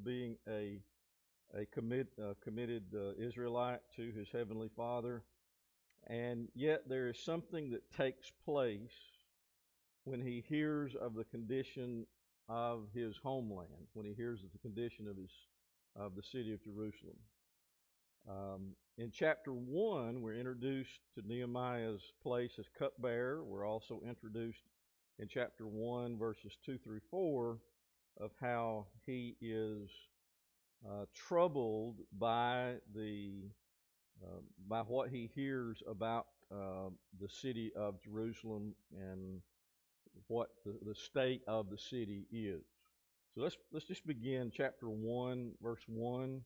being a committed Israelite to his heavenly Father. And yet there is something that takes place when he hears of the condition of his homeland, when he hears of the condition of the city of Jerusalem. In chapter 1, we're introduced to Nehemiah's place as cupbearer. We're also introduced in chapter 1, verses 2 through 4, of how he is troubled by what he hears about the city of Jerusalem and what the state of the city is. So let's just begin chapter 1, verse 1.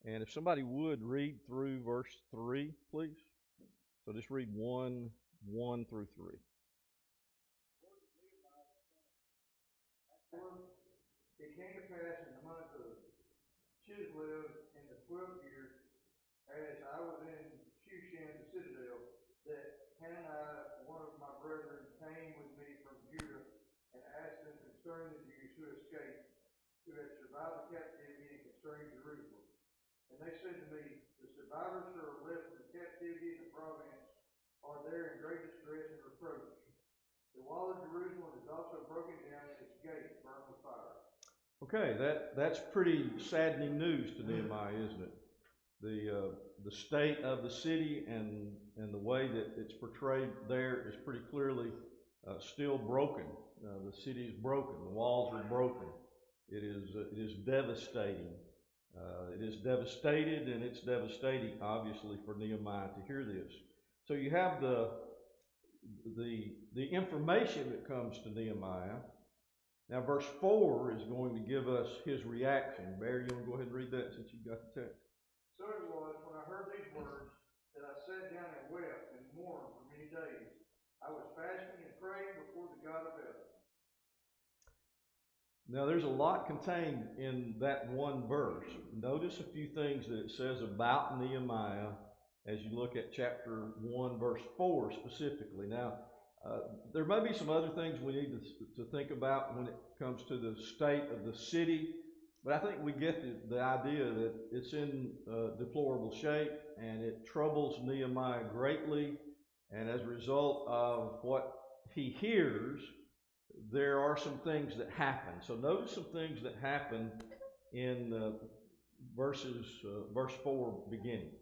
And if somebody would read through verse 3, please. So just read 1 through 3. It came to pass in the month of Chislev in the 12th year, as I was in Shushan the citadel, that Hananiah, one of my brethren, came with me from Judah and asked them concerning the Jews who escaped, who had survived the captivity and concerning Jerusalem. And they said to me, the survivors who are left from the captivity in the province are there in great distress and reproach. The wall of Jerusalem is also broken down and its gates burned with fire. Okay, that's pretty saddening news to Nehemiah, isn't it? The state of the city and the way that it's portrayed there is pretty clearly still broken. The city is broken. The walls are broken. It is devastating. It is devastated, and it's devastating, obviously, for Nehemiah to hear this. So you have the information that comes to Nehemiah. Now, verse 4 is going to give us his reaction. Barry, you want to go ahead and read that since you've got the text? So it was, when I heard these words, that I sat down and wept and mourned for many days. I was fasting and praying before the God of heaven. Now, there's a lot contained in that one verse. Notice a few things that it says about Nehemiah as you look at chapter 1, verse 4 specifically. Now, there may be some other things we need to think about when it comes to the state of the city, but I think we get the idea that it's in deplorable shape and it troubles Nehemiah greatly. And as a result of what he hears, there are some things that happen. So notice some things that happen in verse 4 beginning.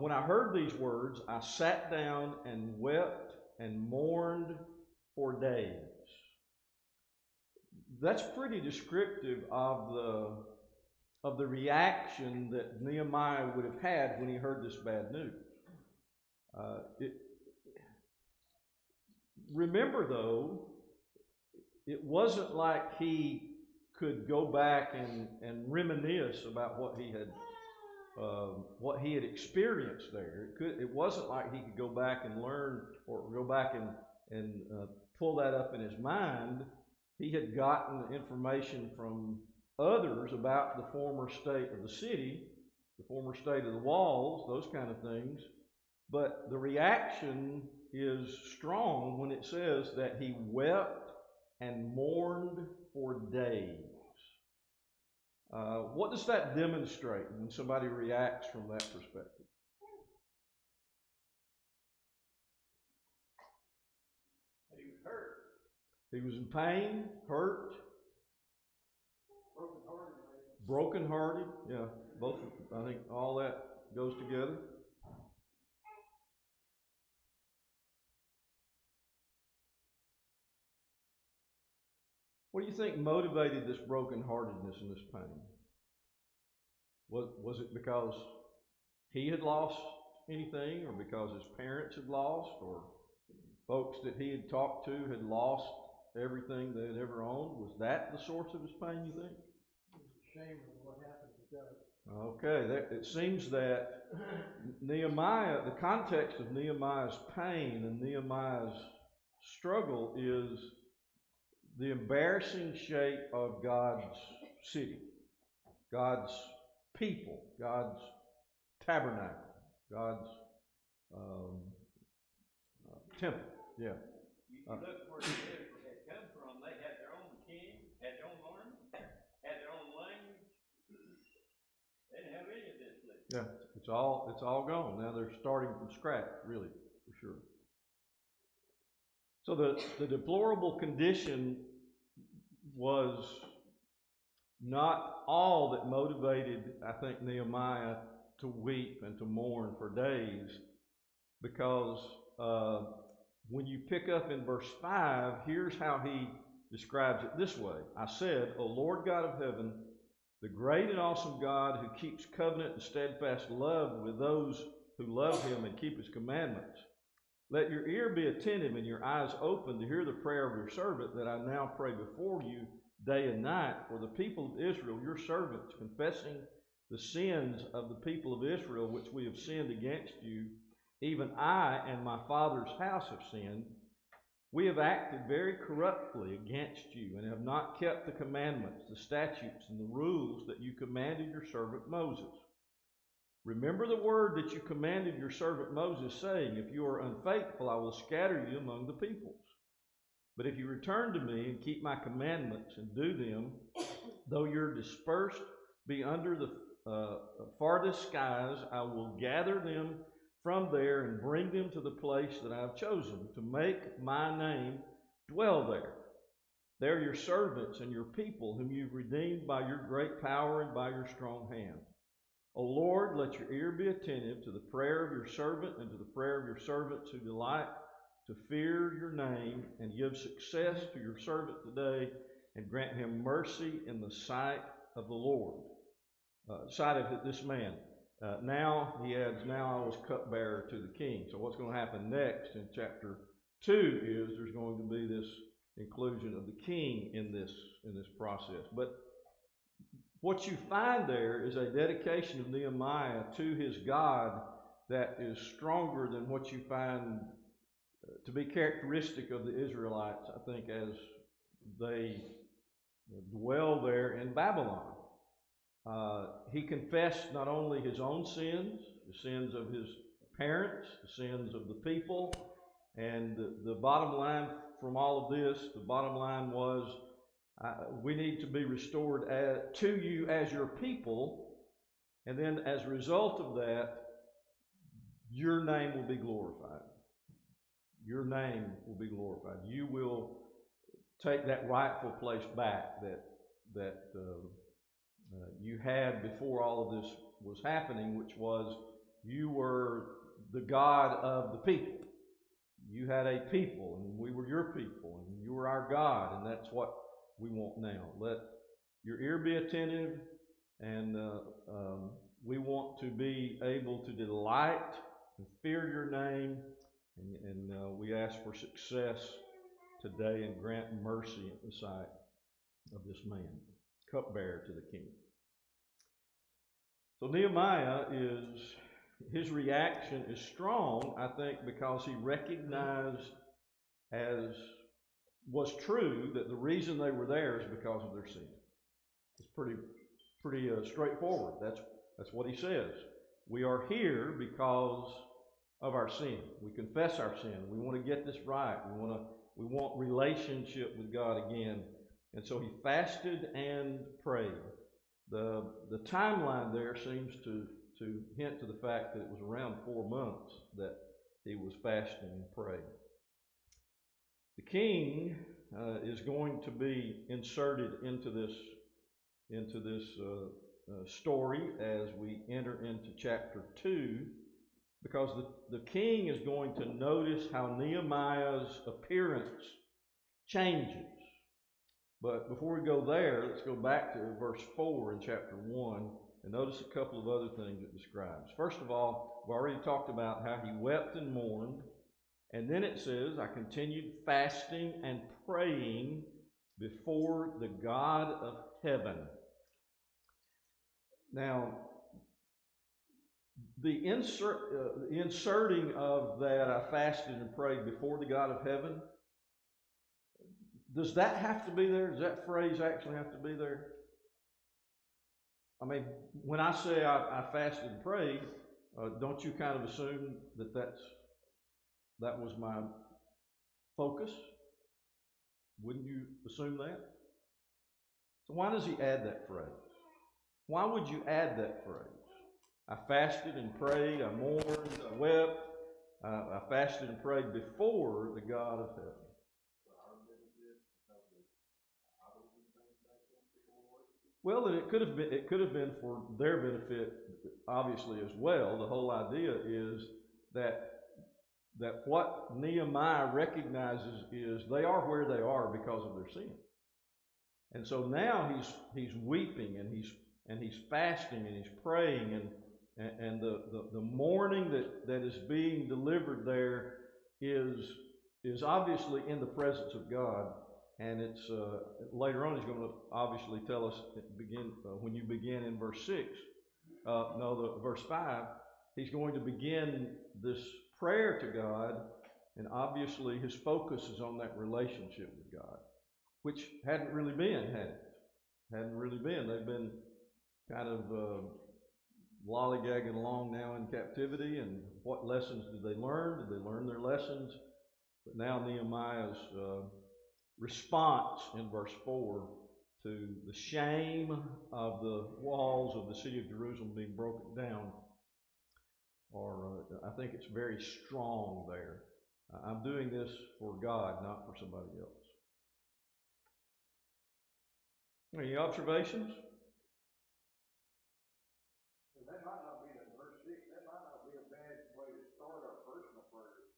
When I heard these words, I sat down and wept and mourned for days. That's pretty descriptive of the reaction that Nehemiah would have had when he heard this bad news. Remember, though, it wasn't like he could go back and reminisce about what he had experienced there. It wasn't like he could go back and learn or go back and pull that up in his mind. He had gotten information from others about the former state of the city, the former state of the walls, those kind of things. But the reaction is strong when it says that he wept and mourned for days. What does that demonstrate when somebody reacts from that perspective? He was hurt. He was in pain, hurt, Brokenhearted. brokenhearted. Yeah, both. I think all that goes together. What do you think motivated this brokenheartedness and this pain? Was it because he had lost anything, or because his parents had lost, or folks that he had talked to had lost everything they had ever owned? Was that the source of his pain, you think? Shame of what happened to God. Okay, it seems that Nehemiah, the context of Nehemiah's pain and Nehemiah's struggle is the embarrassing shape of God's city, God's people, God's tabernacle, God's temple. Yeah. You look where the Israel had come from. They had their own king, had their own army, had their own language, Yeah, it's all gone. Now they're starting from scratch, really, for sure. So the deplorable condition was not all that motivated, I think, Nehemiah to weep and to mourn for days, because when you pick up in verse 5, here's how he describes it this way. I said, O Lord God of heaven, the great and awesome God who keeps covenant and steadfast love with those who love him and keep his commandments. Let your ear be attentive and your eyes open to hear the prayer of your servant that I now pray before you day and night for the people of Israel, your servants, confessing the sins of the people of Israel which we have sinned against you. Even I and my father's house have sinned. We have acted very corruptly against you and have not kept the commandments, the statutes, and the rules that you commanded your servant Moses. Remember the word that you commanded your servant Moses, saying, if you are unfaithful, I will scatter you among the peoples. But if you return to me and keep my commandments and do them, though you're dispersed be under the farthest skies, I will gather them from there and bring them to the place that I have chosen to make my name dwell there. They're your servants and your people, whom you've redeemed by your great power and by your strong hand. O Lord, let your ear be attentive to the prayer of your servant and to the prayer of your servants who delight to fear your name, and give success to your servant today, and grant him mercy in the sight of the Lord. Sight of this man. Now, he adds, now I was cupbearer to the king. So what's going to happen next in chapter 2 is there's going to be this inclusion of the king in this process. But what you find there is a dedication of Nehemiah to his God that is stronger than what you find to be characteristic of the Israelites, I think, as they dwell there in Babylon. He confessed not only his own sins, the sins of his parents, the sins of the people, and the bottom line from all of this, the bottom line was, we need to be restored to you as your people, and then as a result of that, your name will be glorified. Your name will be glorified. You will take that rightful place back that you had before all of this was happening, which was you were the God of the people. You had a people, and we were your people, and you were our God, and that's what we want now. Let your ear be attentive, and we want to be able to delight and fear your name, and we ask for success today and grant mercy in the sight of this man, cupbearer to the king. So Nehemiah his reaction is strong, I think, because he recognized, as was true, that the reason they were there is because of their sin. It's pretty straightforward. That's what he says. We are here because of our sin. We confess our sin. We want to get this right. We want relationship with God again. And so he fasted and prayed. The timeline there seems to hint to the fact that it was around 4 months that he was fasting and praying. The king is going to be inserted into this story as we enter into chapter 2, because the king is going to notice how Nehemiah's appearance changes. But before we go there, let's go back to verse 4 in chapter 1 and notice a couple of other things it describes. First of all, we've already talked about how he wept and mourned. And then it says, I continued fasting and praying before the God of heaven. Now, the inserting of that, I fasted and prayed before the God of heaven, does that have to be there? Does that phrase actually have to be there? I mean, when I say I fasted and prayed, don't you kind of assume that was my focus? Wouldn't you assume that? So why does he add that phrase? Why would you add that phrase? I fasted and prayed, I mourned, I wept, I fasted and prayed before the God of heaven. Well, it could have been for their benefit, obviously, as well. The whole idea is that what Nehemiah recognizes is they are where they are because of their sin. And so now he's weeping and he's fasting and he's praying, and the mourning that is being delivered there is obviously in the presence of God. And it's later on he's going to obviously tell us when you begin in verse 6, verse 5, he's going to begin this prayer to God, and obviously his focus is on that relationship with God, which hadn't really been, had it? Hadn't really been. They've been kind of lollygagging along now in captivity, and what lessons did they learn? Did they learn their lessons? But now Nehemiah's response in verse 4 to the shame of the walls of the city of Jerusalem being broken down, I think it's very strong there. I'm doing this for God, not for somebody else. Any observations? That might not be in verse 6. That might not be a bad way to start our personal prayers.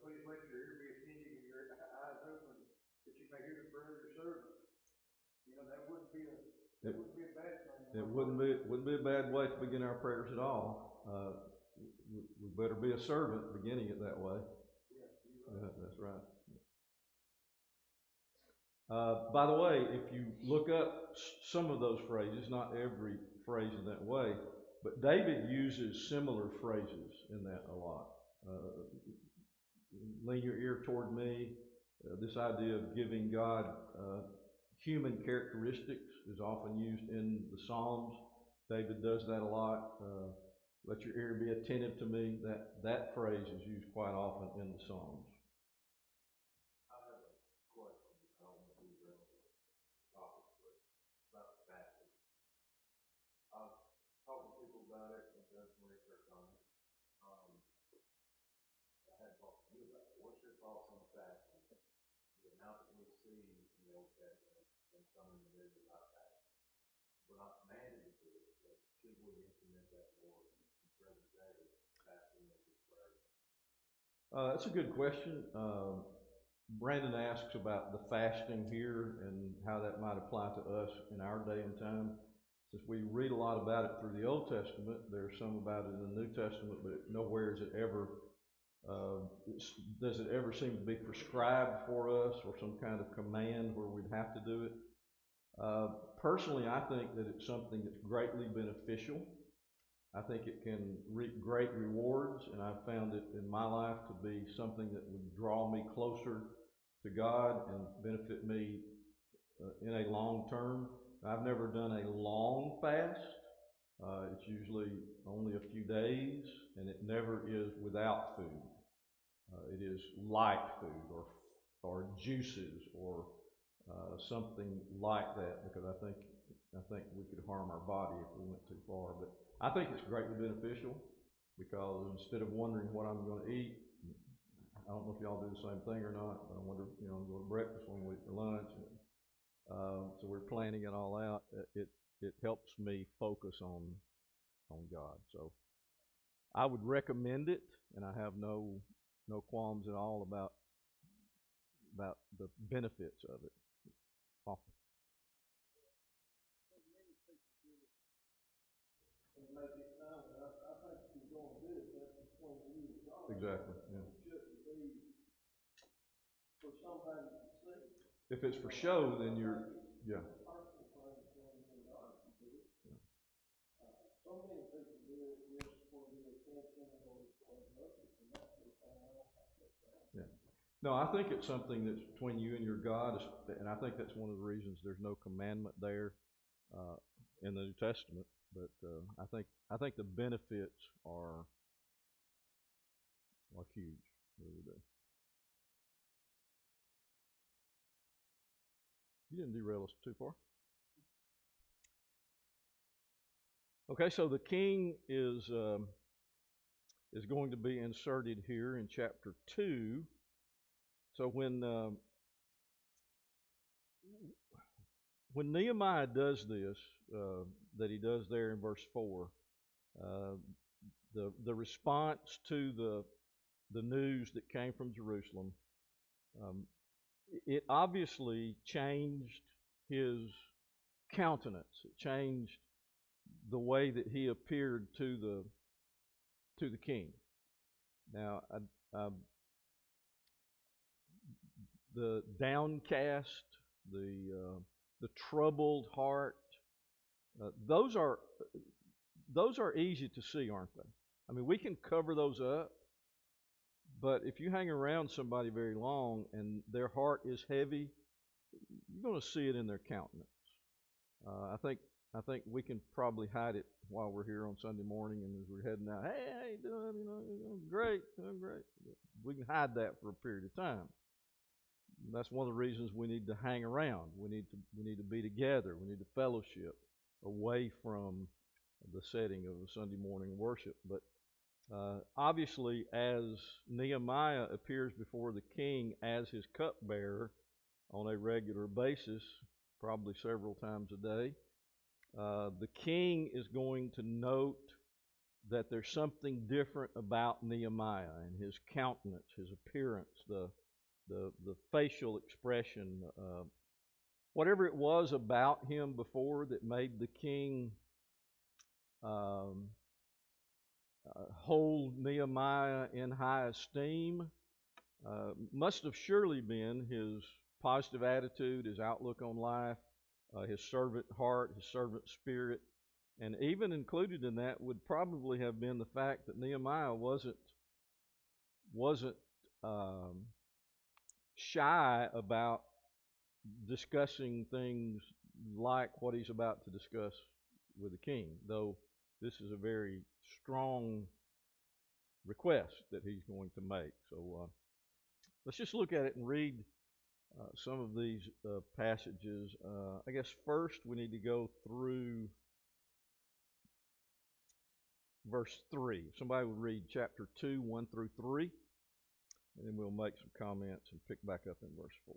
Please let your ear be attentive and your eyes open, that you may hear the prayer of your servant. That wouldn't be a bad thing. It wouldn't be a bad way to begin our prayers at all. We better be a servant beginning it that way. Yeah, that's right. By the way, if you look up some of those phrases, not every phrase in that way, but David uses similar phrases in that a lot. Lean your ear toward me. This idea of giving God human characteristics is often used in the Psalms. David does that a lot. Let your ear be attentive to me. That phrase is used quite often in the Psalms. I have a question. I don't want to be real topic, but about fasting. I've talked to people about it and done some research on it. I had talked to you about it. What's your thoughts on fasting? The amount that we see in the Old Testament and some in the New about fasting. We're not commanded to do it, but should we implement that more in present day, fasting as we pray? That's a good question. Brandon asks about the fasting here and how that might apply to us in our day and time. Since we read a lot about it through the Old Testament, there's some about it in the New Testament, but nowhere does it ever seem to be prescribed for us or some kind of command where we'd have to do it. Personally, I think that it's something that's greatly beneficial. I think it can reap great rewards, and I've found it in my life to be something that would draw me closer to God and benefit me in a long term. I've never done a long fast. It's usually only a few days, and it never is without food. It is light food or juices or something like that, because I think we could harm our body if we went too far. But I think it's greatly beneficial, because instead of wondering what I'm going to eat, I don't know if y'all do the same thing or not, but I wonder, I'm going to breakfast, when we eat for lunch. So we're planning it all out. It helps me focus on God. So I would recommend it, and I have no qualms at all about the benefits of it. Exactly. Yeah. For somebody to see. If it's for show, then yeah. So many people do it just for the attention or others, and that's what Yeah. No, I think it's something that's between you and your God, and I think that's one of the reasons there's no commandment there in the New Testament. But I think the benefits are huge. Really do. You didn't derail us too far. Okay, so the king is going to be inserted here in chapter 2. So when Nehemiah does this, that he does there in verse 4, uh, the response to the news that came from Jerusalem, um, it obviously changed his countenance. It changed the way that he appeared to the king. Now, the downcast, the troubled heart, uh, those are those are easy to see, aren't they? I mean, we can cover those up, but if you hang around somebody very long and their heart is heavy, you're going to see it in their countenance. I think we can probably hide it while we're here on Sunday morning and as we're heading out. Hey, how you doing? Great, doing great. We can hide that for a period of time. That's one of the reasons we need to hang around. We need to be together. We need to fellowship away from the setting of the Sunday morning worship. But obviously, as Nehemiah appears before the king as his cupbearer on a regular basis, probably several times a day, the king is going to note that there's something different about Nehemiah and his countenance, his appearance, the facial expression, whatever it was about him before that made the king um, hold Nehemiah in high esteem, must have surely been his positive attitude, his outlook on life, his servant heart, his servant spirit, and even included in that would probably have been the fact that Nehemiah wasn't shy about discussing things like what he's about to discuss with the king, though this is a very strong request that he's going to make. So let's just look at it and read some of these passages. I guess first we need to go through verse 3. Somebody would read chapter 2, 1 through 3, and then we'll make some comments and pick back up in verse 4.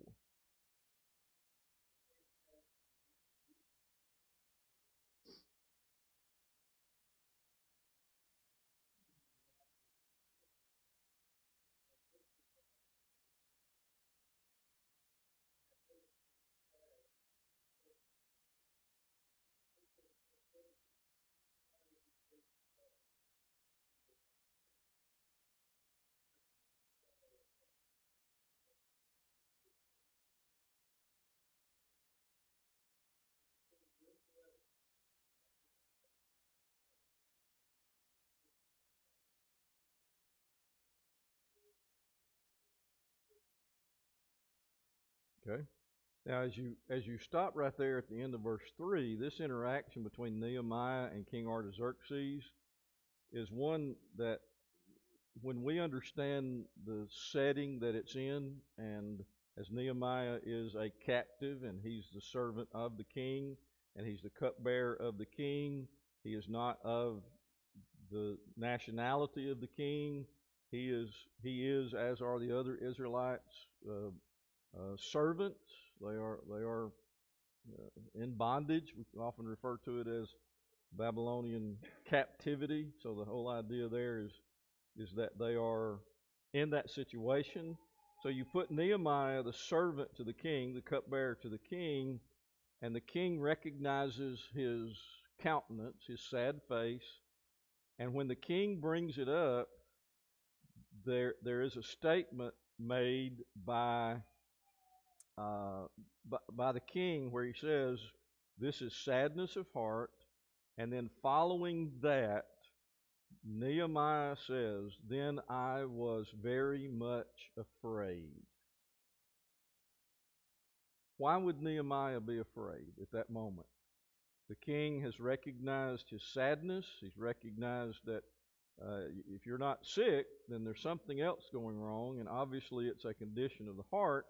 Okay. Now, as you stop right there at the end of verse 3, this interaction between Nehemiah and King Artaxerxes is one that, when we understand the setting that it's in, and as Nehemiah is a captive and he's the servant of the king and he's the cupbearer of the king, he is not of the nationality of the king. He is, as are the other Israelites, servants. They are in bondage. We often refer to it as Babylonian captivity. So the whole idea there is that they are in that situation. So you put Nehemiah, the servant to the king, the cupbearer to the king, and the king recognizes his countenance, his sad face. And when the king brings it up, there is a statement made by the king where he says, "This is sadness of heart," and then following that, Nehemiah says, "Then I was very much afraid." Why would Nehemiah be afraid at that moment? The king has recognized his sadness. He's recognized that if you're not sick, then there's something else going wrong, and obviously it's a condition of the heart.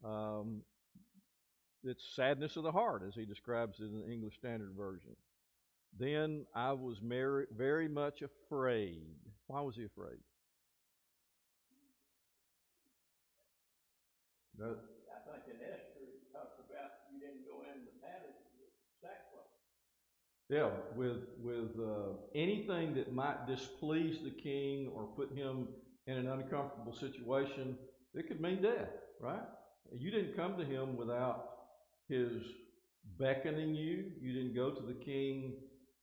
Um, it's sadness of the heart, as he describes it in the English Standard Version. Then I was very much afraid. Why was he afraid? No. I think in Esther, it talks about you didn't go in the palace with sackcloth. Yeah, with anything that might displease the king or put him in an uncomfortable situation, it could mean death, right? You didn't come to him without his beckoning you. You didn't go to the king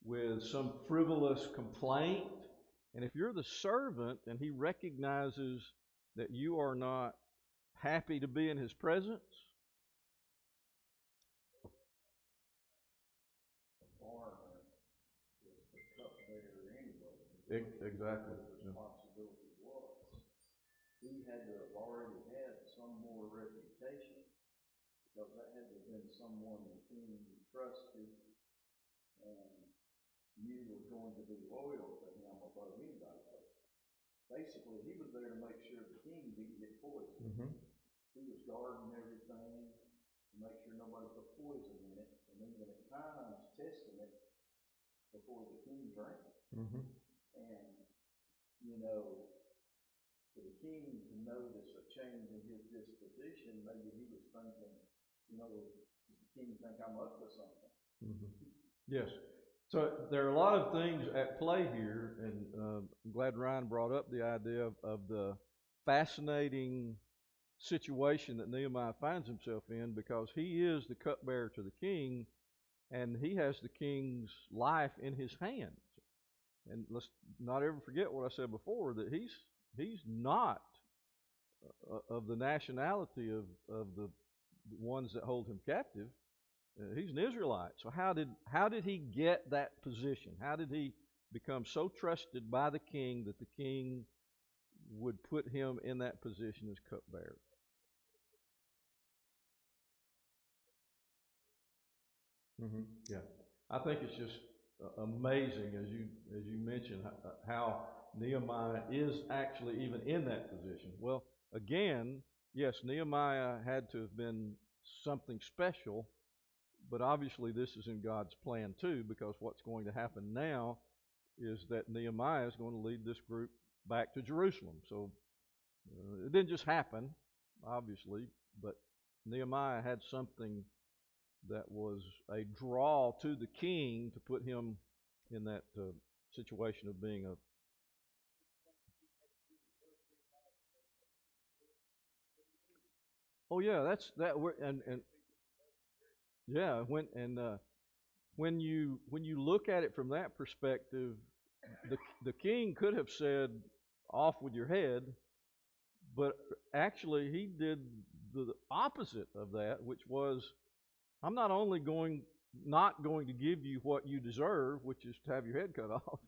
with some frivolous complaint. And if you're the servant and he recognizes that you are not happy to be in his presence, Foreigner was the cupbearer anyway. exactly. His responsibility was. He had to have already had some more reputation, because that had to have been someone the king trusted and knew was going to be loyal to him above anybody else. Basically, he was there to make sure the king didn't get poisoned. Mm-hmm. He was guarding everything to make sure nobody put poison in it, and even at times testing it before the king drank it. Mm-hmm. And, you know, for the king to notice a change in his disposition, maybe he was thinking, you know, does the king think I'm up to something? Mm-hmm. Yes. So there are a lot of things at play here, and I'm glad Ryan brought up the idea of the fascinating situation that Nehemiah finds himself in, because he is the cupbearer to the king, and he has the king's life in his hands. And let's not ever forget what I said before, that he's not of the nationality of the ones that hold him captive. He's an Israelite. So how did he get that position? How did he become so trusted by the king that the king would put him in that position as cupbearer? Mm-hmm. Yeah, I think it's just amazing, as you mentioned, how Nehemiah is actually even in that position. Well, again, yes, Nehemiah had to have been something special, but obviously this is in God's plan too, because what's going to happen now is that Nehemiah is going to lead this group back to Jerusalem. So it didn't just happen, obviously, but Nehemiah had something that was a draw to the king to put him in that situation of being a. Oh yeah, that's that. And yeah, when you look at it from that perspective, the king could have said, "Off with your head," but actually he did the opposite of that, which was, I'm not only not going to give you what you deserve, which is to have your head cut off.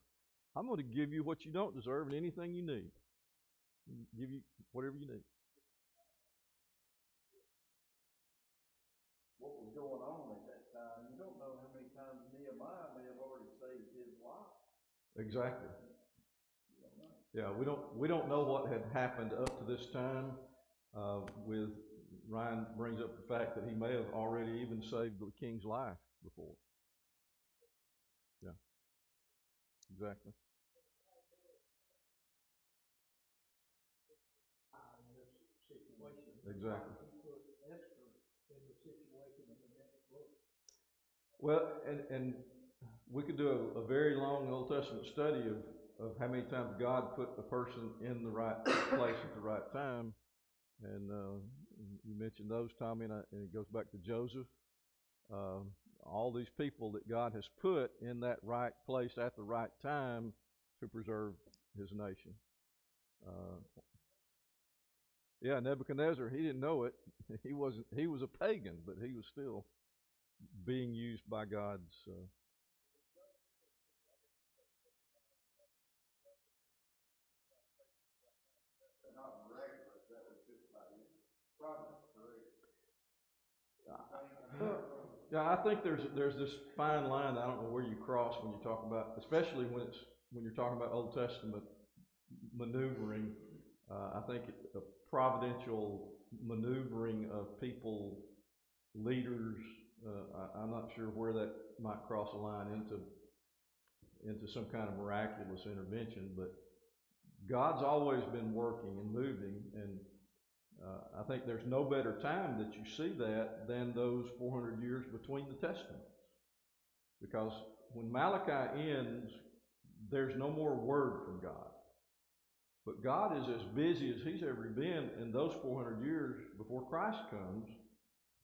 I'm going to give you what you don't deserve and anything you need. Give you whatever you need. What was going on at that time? You don't know how many times Nehemiah may have already saved his life. Exactly. You don't know. Yeah, we don't know what had happened up to this time. With Ryan brings up the fact that he may have already even saved the king's life before. Yeah, exactly. In this situation. Exactly. He put Esther in the situation in the next book. Well, and we could do a very long Old Testament study of how many times God put a person in the right place at the right time. And you mentioned those, Tommy, and it goes back to Joseph. All these people that God has put in that right place at the right time to preserve his nation. Yeah, Nebuchadnezzar, he didn't know it. He was a pagan, but he was still being used by God's. Not miraculous, that was just by his providence, correct? Yeah, I think there's this fine line. I don't know where you cross when you talk about, especially when you're talking about Old Testament maneuvering. I think a providential maneuvering of people, leaders. I'm not sure where that might cross a line into into some kind of miraculous intervention, but God's always been working and moving, and I think there's no better time that you see that than those 400 years between the Testaments. Because when Malachi ends, there's no more word from God. But God is as busy as He's ever been in those 400 years before Christ comes,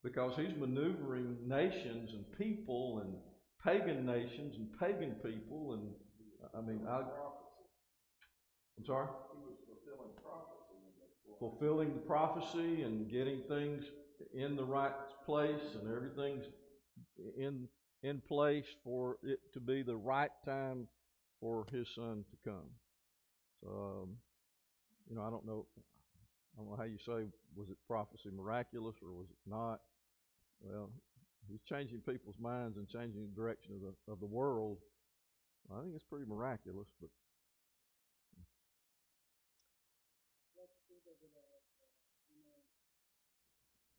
because He's maneuvering nations and people and pagan nations and pagan people. And I'm sorry? He was fulfilling prophecy. Fulfilling the prophecy and getting things in the right place, and everything's in place for it to be the right time for His Son to come. So, I don't know how you say, was it prophecy miraculous or was it not? Well, He's changing people's minds and changing the direction of the world. I think it's pretty miraculous, but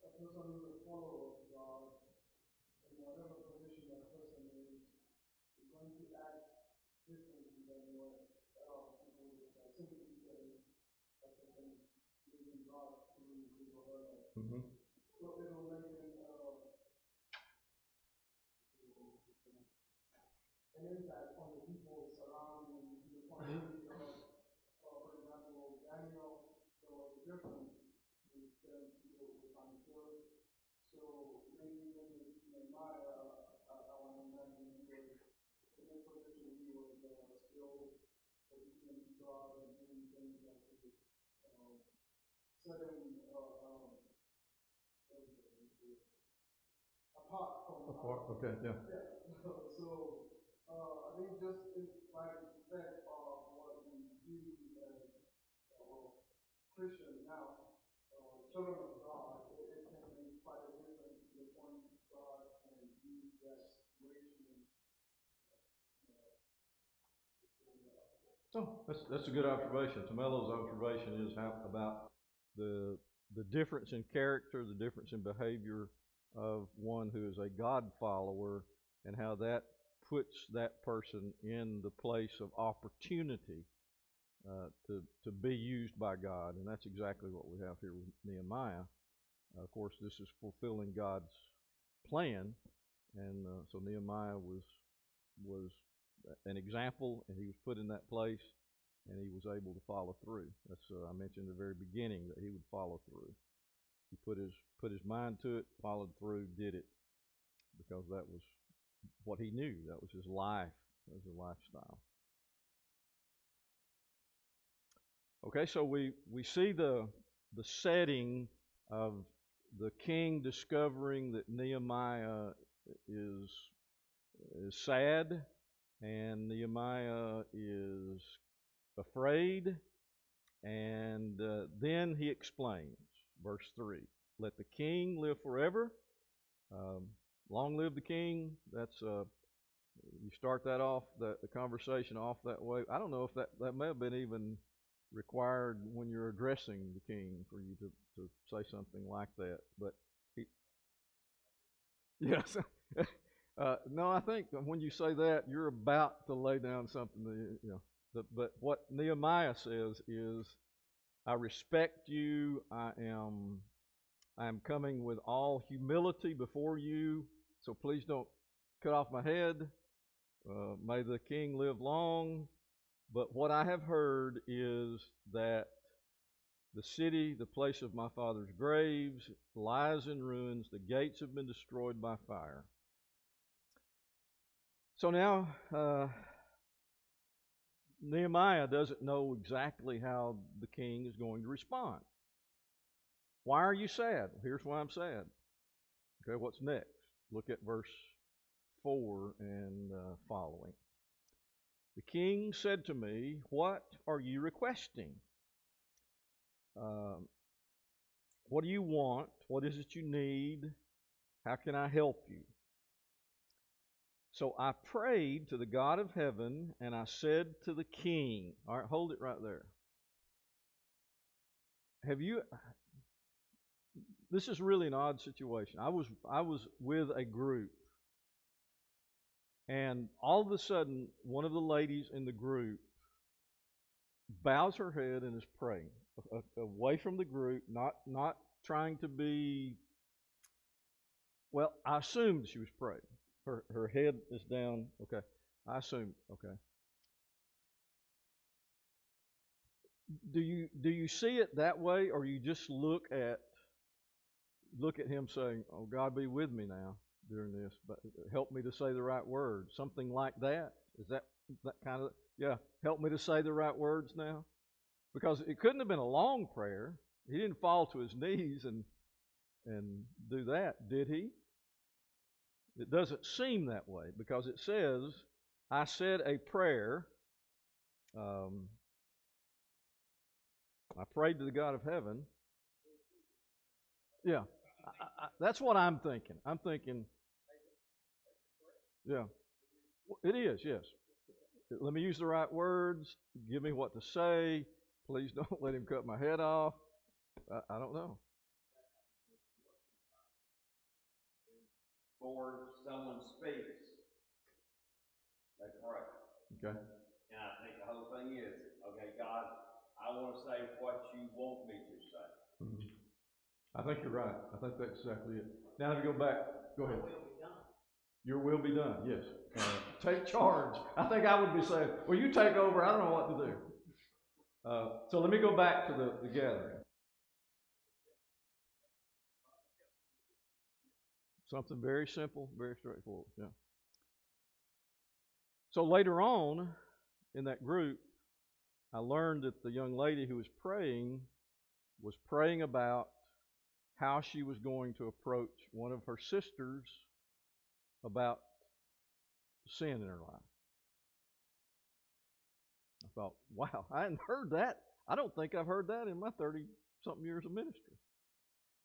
a person who's a follower of God, in whatever position that person is going to act differently than what people would say, simply because that person lives in God through his or her life. mm-hmm. So it'll make an impact on the people surrounding the point of view of, for example, Daniel, there was a difference with them people with unfilled. So maybe even with Nehemiah, I want to imagine he was in a position, he was still obedient to God and doing things that would set him apart from Okay, yeah. So I think just by effect of what we do as Christians now, children of God, it can make quite a difference to the point God can use that situation. So that's a good observation. Tomello's observation is about the difference in character, the difference in behavior of one who is a God follower, and how that puts that person in the place of opportunity to be used by God. And that's exactly what we have here with Nehemiah. Of course, this is fulfilling God's plan, and so Nehemiah was an example, and he was put in that place, and he was able to follow through. That's I mentioned at the very beginning that he would follow through. He put his mind to it, followed through, did it, because that was what he knew. That was his life. That was his lifestyle. Okay, so we see the setting of the king discovering that Nehemiah is sad, and Nehemiah is afraid, and then he explains, verse 3, let the king live forever. Long live the king. That's you start that off, the conversation off that way. I don't know if that may have been even required when you're addressing the king for you to say something like that. But yes. No, I think when you say that, you're about to lay down something. But what Nehemiah says is, I respect you. I am coming with all humility before you. So please don't cut off my head. May the king live long. But what I have heard is that the city, the place of my father's graves, lies in ruins. The gates have been destroyed by fire. So now, Nehemiah doesn't know exactly how the king is going to respond. Why are you sad? Here's why I'm sad. Okay, what's next? Look at verse 4 and following. The king said to me, what are you requesting? What do you want? What is it you need? How can I help you? So I prayed to the God of heaven, and I said to the king, all right, hold it right there. This is really an odd situation. I was with a group And all of a sudden, one of the ladies in the group bows her head and is praying away from the group, not trying to be. Well, I assumed she was praying. Her head is down. Okay, I assumed. Okay. Do you see it that way, or you just look at him saying, "Oh, God, be with me now during this, but help me to say the right words," something like that? Is that kind of, yeah? Help me to say the right words now, because it couldn't have been a long prayer. He didn't fall to his knees and do that, did he? It doesn't seem that way, because it says, "I said a prayer." I prayed to the God of heaven. Yeah, that's what I'm thinking. I'm thinking, yeah, it is, yes. Let me use the right words. Give me what to say. Please don't let him cut my head off. I don't know. Before someone speaks, they pray. Okay. And I think the whole thing is, okay, God, I want to say what you want me to say. Mm-hmm. I think you're right. I think that's exactly it. Now, let me go back. Go ahead. Your will be done. Yes. Take charge. I think I would be saying, well, you take over. I don't know what to do. So let me go back to the gathering. Something very simple, very straightforward. Yeah. So later on in that group, I learned that the young lady who was praying about how she was going to approach one of her sisters about sin in her life. I thought, wow, I hadn't heard that. I don't think I've heard that in my 30-something years of ministry.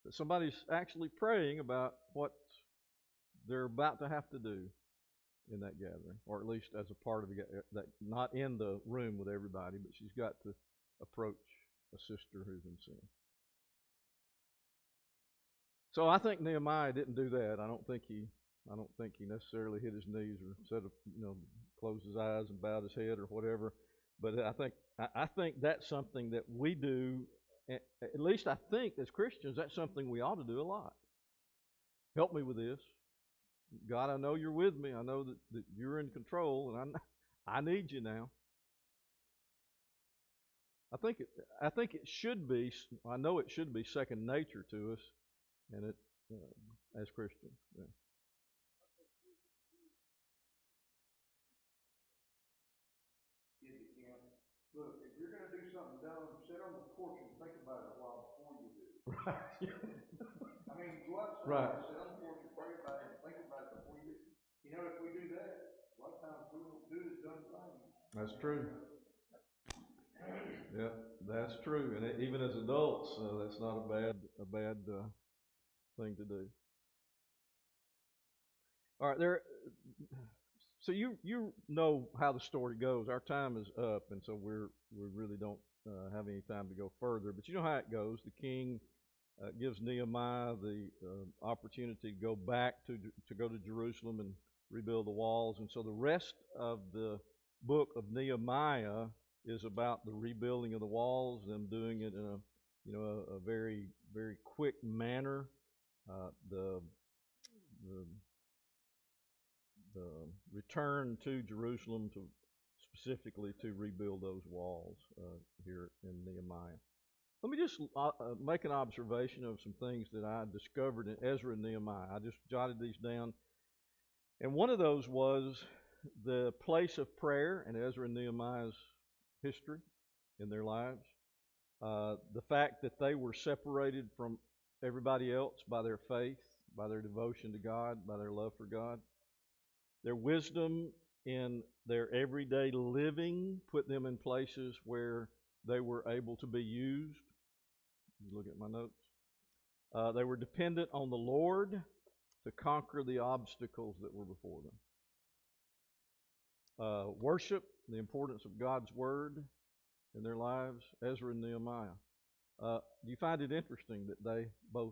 That somebody's actually praying about what they're about to have to do in that gathering, or at least as a part of that, not in the room with everybody, but she's got to approach a sister who's in sin. So I think Nehemiah didn't do that. I don't think he necessarily hit his knees or said, closed his eyes and bowed his head or whatever. But I think that's something that we do. At least I think as Christians, that's something we ought to do a lot. Help me with this. God, I know you're with me. I know that you're in control, and I need you now. I think it should be. I know it should be second nature to us, and it as Christians. Yeah. Look, if you're going to do something dumb, sit on the porch and think about it a while before you do it. Right. I mean, go outside, right. Sit on the porch and pray about it and think about it before you do it. You know, if we do that, a lot of times we won't do the dumb things. That's true. Yeah, that's true. And even as adults, that's not a bad thing to do. All right, so you know how the story goes. Our time is up, and so we really don't have any time to go further. But you know how it goes. The king gives Nehemiah the opportunity to go back to go to Jerusalem and rebuild the walls, and so the rest of the book of Nehemiah is about the rebuilding of the walls, them doing it in a very, very quick manner. The return to Jerusalem specifically to rebuild those walls here in Nehemiah. Let me just make an observation of some things that I discovered in Ezra and Nehemiah. I just jotted these down. And one of those was the place of prayer in Ezra and Nehemiah's history in their lives. The fact that they were separated from everybody else by their faith, by their devotion to God, by their love for God. Their wisdom in their everyday living put them in places where they were able to be used. You look at my notes. They were dependent on the Lord to conquer the obstacles that were before them. Worship, the importance of God's Word in their lives, Ezra and Nehemiah. Do you find it interesting that they both